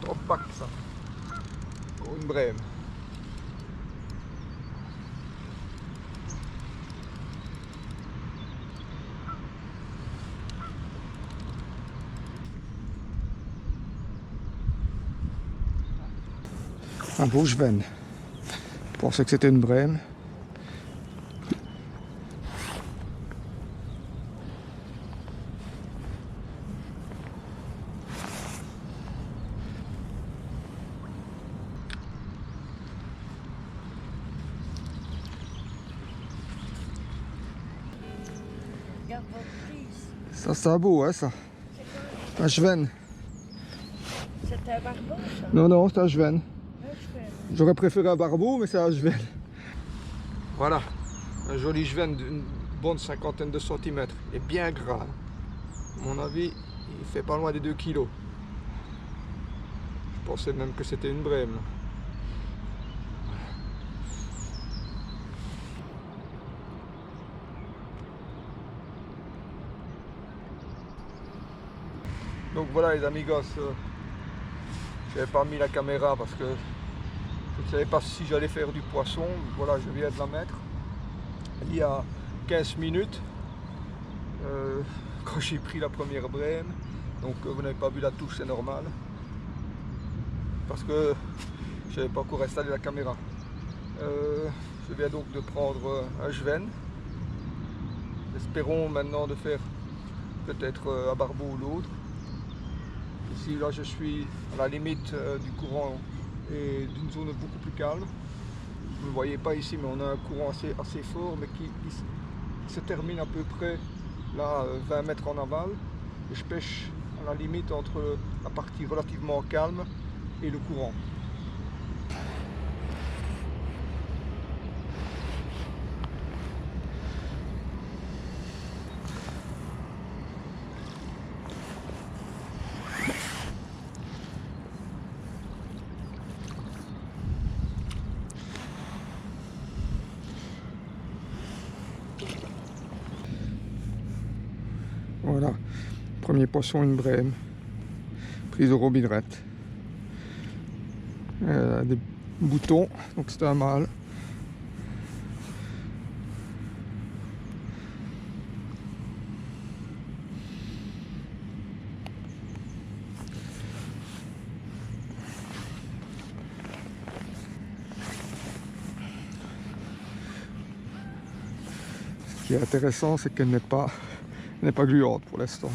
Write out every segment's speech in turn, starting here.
Trop pack ça, pour une brème. Un beau Schwen. Je pensais que c'était une brème. Regarde votre prise. Ça c'est beau, hein, ça. Un Schwen. C'est un barbeau, ça? Non, non, c'est un Schwen. Un cheval. J'aurais préféré un barbeau, mais c'est un Schwen. Voilà, un joli Schwen d'une bonne cinquantaine de centimètres. Et bien gras. À mon avis, il fait pas loin des 2 kilos. Je pensais même que c'était une brème. Là. Donc voilà les amigos, je n'avais pas mis la caméra parce que je ne savais pas si j'allais faire du poisson. Voilà, je viens de la mettre il y a 15 minutes quand j'ai pris la première brème. Donc vous n'avez pas vu la touche, c'est normal parce que je n'avais pas encore installé la caméra. Je viens donc de prendre un Schwen. Espérons maintenant de faire peut-être un barbeau ou l'autre. Ici, là, je suis à la limite du courant et d'une zone beaucoup plus calme. Vous ne le voyez pas ici, mais on a un courant assez fort, mais qui se termine à peu près là, 20 mètres en aval. Et je pêche à la limite entre la partie relativement calme et le courant. Voilà, premier poisson, une brème, prise au robinette. Des boutons, donc c'est un mâle. Ce qui est intéressant, c'est qu'elle n'est pas gluante pour l'instant.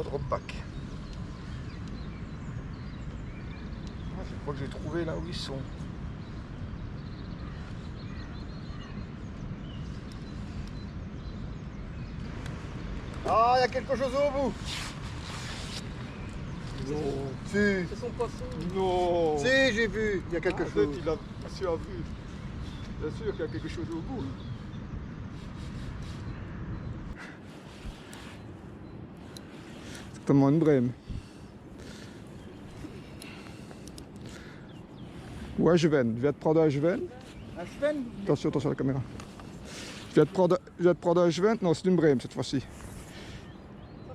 Drop back. Je crois que j'ai trouvé là où ils sont. Ah, il y a quelque chose au bout. Non. Si. C'est son poisson. Non. Si, j'ai vu, il y a quelque chose. Il a vu. Bien sûr qu'il y a quelque chose au bout. C'est tellement une brème. Ou un Schwen. Je viens de prendre un Schwen. Un Schwen? Attention, attention à la caméra. Je viens de prendre un Schwen. Non, c'est une brème cette fois-ci. Ça,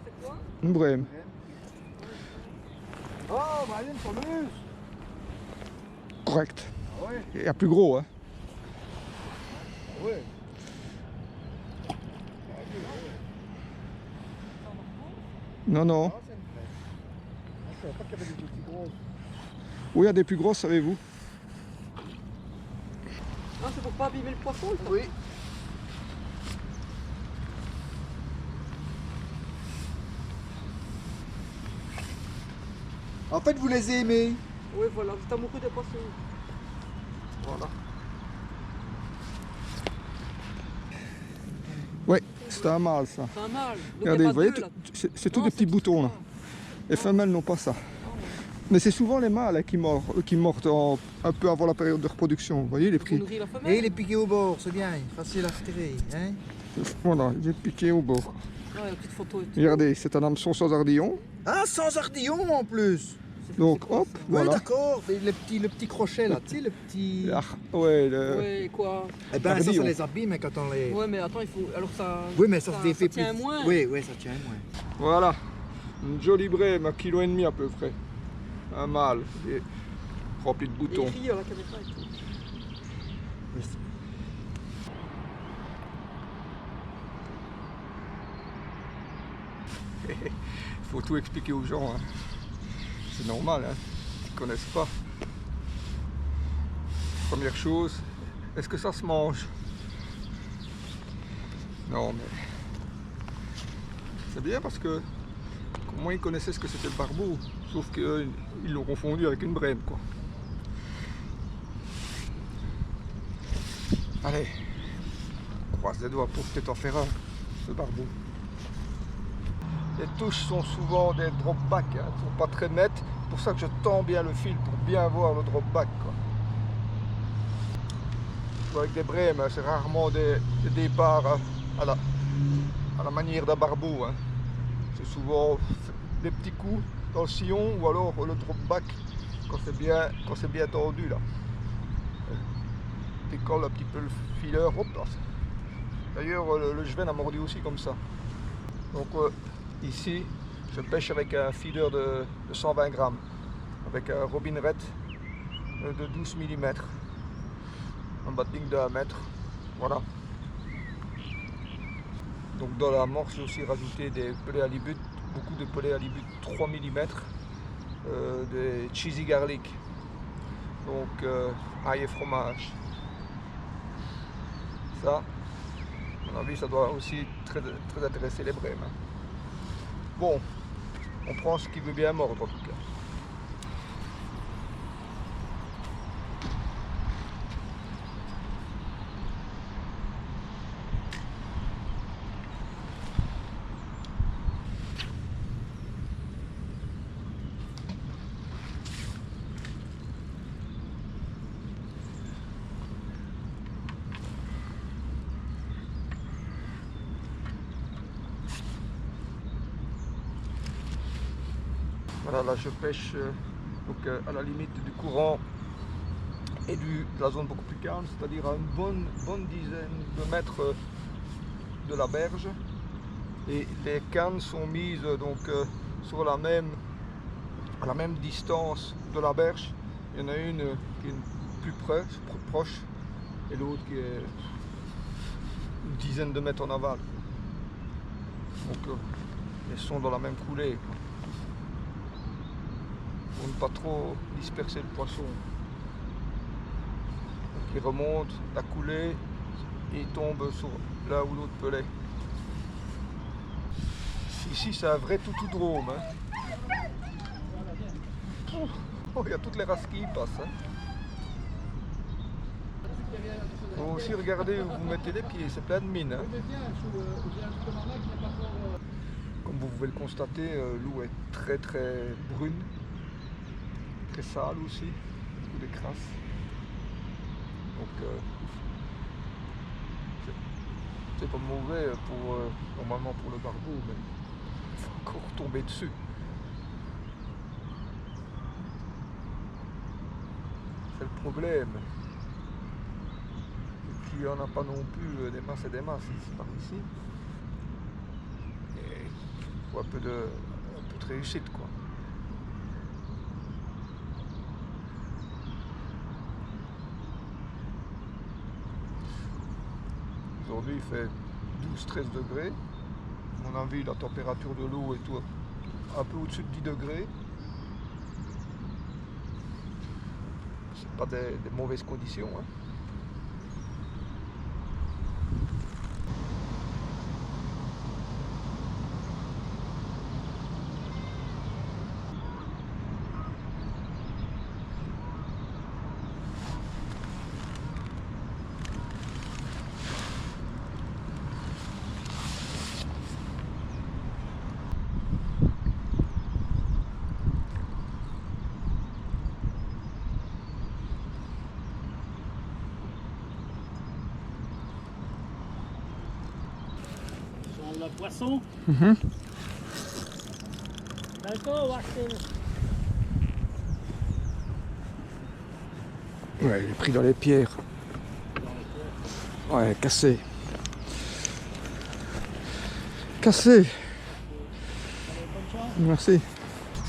c'est quoi? Une brème. Oh, bah, il y a une fameuse. Correct. Ah ouais. Il y a plus gros, hein. ouais. Non, non. Ah, c'est une fraise. Je savais pas qu'il y avait des plus grosses. Oui, il y a des plus grosses, savez-vous? Ah, c'est pour pas abîmer le poisson, ça? Oui. En fait, vous les aimez. Oui, voilà, vous êtes amoureux des poissons. Voilà. Ouais, c'est un mâle ça. C'est un mâle. Donc, Regardez, il y a vous pas voyez, deux, là. c'est tous Non, des petits c'est boutons là. ça. Les femelles n'ont pas ça. Ah, ouais. Mais c'est souvent les mâles hein, qui mordent un peu avant la période de reproduction. Vous voyez les Vous prix. nourrissez la femelle? Et il est piqué au bord, c'est bien, facile à retirer. Hein? Voilà, il est piqué au bord. Ouais, la petite photo et tout. Regardez, c'est un hameçon sans ardillon. Ah, sans ardillon en plus. Donc C'est quoi, hop, ça? Oui, voilà. d'accord, mais le petit crochet là, tu sais, le petit. Ah, ouais, Ouais, quoi? Eh ben, ça Ardillon. les abîme hein, quand on les. Ouais, mais attends, il faut. Alors ça. Oui, mais ça se défait tient plus. moins. Oui, oui, ça tient moins. voilà. Une jolie brème, 1,5 kg à peu près. Un mâle, et rempli de Et boutons. il crie à la caméra et tout. Il faut tout expliquer aux gens. Hein. C'est normal, hein. Ils ne connaissent pas. Première chose, est-ce que ça se mange? Non, mais c'est bien parce que au moins ils connaissaient ce que c'était le barbeau, sauf qu'ils l'ont confondu avec une brème, quoi. Allez, croise les doigts pour peut-être en faire un, ce barbeau. Les touches sont souvent des drop back, hein, elles ne sont pas très nettes, c'est pour ça que je tends bien le fil pour bien voir le drop back, quoi. Avec des brèmes, hein, c'est rarement des départs à la manière d'un barbeau. Hein. C'est souvent des petits coups dans le sillon ou alors le drop back quand c'est bien tendu là. Décolle un petit peu le fileur, hop là. D'ailleurs le Jven a mordu aussi comme ça. Donc ici je pêche avec un feeder de 120 grammes, avec un Robin Red de 12 mm. Un batting de 1 mètre, voilà. Donc dans la morse j'ai aussi rajouté des pelets halibut, beaucoup de pelets halibut 3 mm, des cheesy garlic, donc ail et fromage. Ça, à mon avis, ça doit aussi très intéresser les brèmes. Hein. Bon, on prend ce qui veut bien mordre en tout cas. Voilà, là je pêche à la limite du courant et de la zone beaucoup plus calme, c'est-à-dire à une bonne dizaine de mètres de la berge. Et les cannes sont mises donc sur à la même distance de la berge. Il y en a une qui est plus proche et l'autre qui est une dizaine de mètres en aval. Donc elles sont dans la même coulée, quoi. Pour ne pas trop disperser le poisson. Donc il remonte la coulée et il tombe sur l'un ou l'autre pelet. Ici c'est un vrai toutoudrome. Hein. Oh, il y a toutes les races qui y passent. Hein. Faut aussi regarder où vous mettez les pieds, c'est plein de mines. Hein. Comme vous pouvez le constater, l'eau est très brune. Très sale aussi, beaucoup de crasse. Donc c'est pas mauvais pour normalement pour le barbeau, mais il faut encore tomber dessus. C'est le problème. Et puis il n'y en a pas non plus des masses et des masses ici par ici. Et il faut un peu de réussite, quoi. aujourd'hui il fait 12-13 degrés. À mon avis, la température de l'eau est un peu au-dessus de 10 degrés. C'est pas des mauvaises conditions, hein. Sur le poisson. D'accord, Martin. Ouais, il est pris dans les pierres. Ouais, cassé. Cassé. Allez, bonne chance. Merci.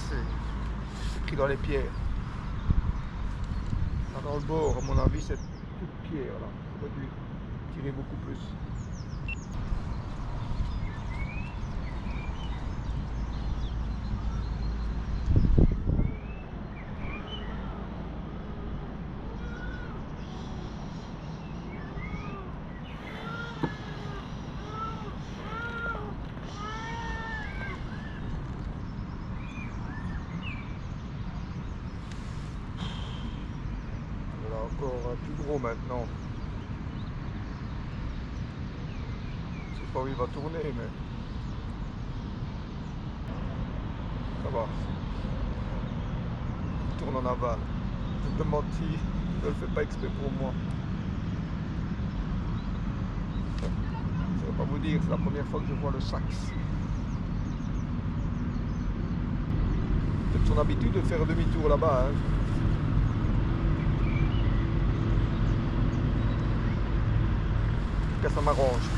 C'est pris dans les pierres. Là, dans le bord, à mon avis, c'est toute pierre là. On aurait dû tirer beaucoup plus. Voilà encore un plus gros maintenant. Je sais pas où il va tourner, mais ça va. Il tourne en aval. Je te mentis, je le fais pas exprès pour moi. Je vais pas vous dire, c'est la première fois que je vois le sax. C'est son habitude de faire demi-tour là-bas, hein. En tout cas, ça m'arrange.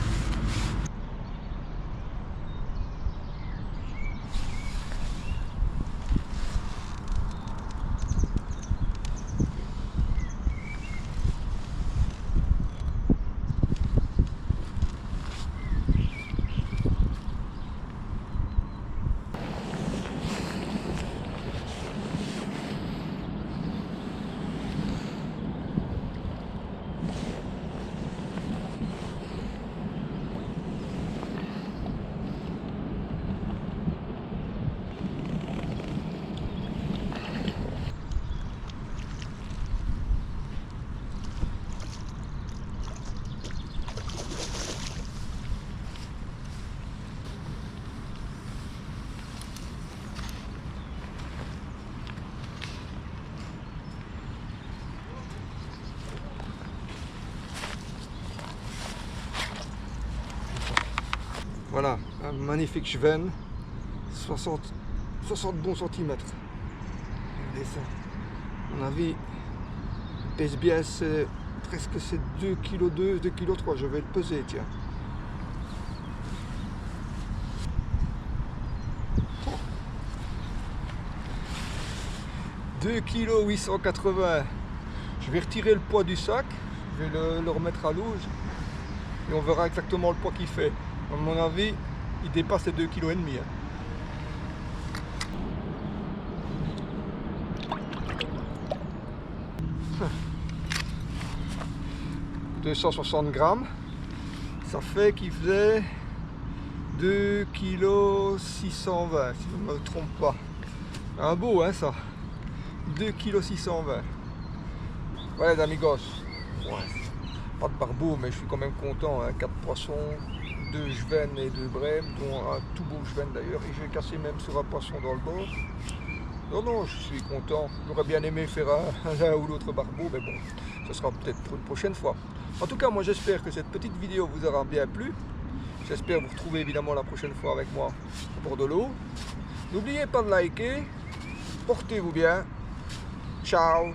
Voilà, un magnifique Schwen, 60 bons centimètres. Regardez ça. À mon avis, il pèse bien, c'est presque 2,2 kg, 2,3 kg. Je vais le peser, tiens. Oh. 2 kg 880. Je vais retirer le poids du sac, je vais le remettre à l'eau et on verra exactement le poids qu'il fait. À mon avis, il dépasse les 2,5 kg. Hein. 260 grammes. Ça fait qu'il faisait 2,620 kg, si je ne me trompe pas. Un beau, hein, ça. 2,620 kg. Voilà, les amigos. Ouais. Pas de barbeau, mais je suis quand même content. Hein. 4 poissons, 2 Schwen et 2 brèmes, dont un tout beau Schwen d'ailleurs. Et j'ai cassé même sur un poisson dans le bord. Non, je suis content. J'aurais bien aimé faire un ou l'autre barbeau, mais bon, ce sera peut-être pour une prochaine fois. En tout cas, moi j'espère que cette petite vidéo vous aura bien plu. J'espère vous retrouver évidemment la prochaine fois avec moi au bord de l'eau. N'oubliez pas de liker. Portez-vous bien. Ciao.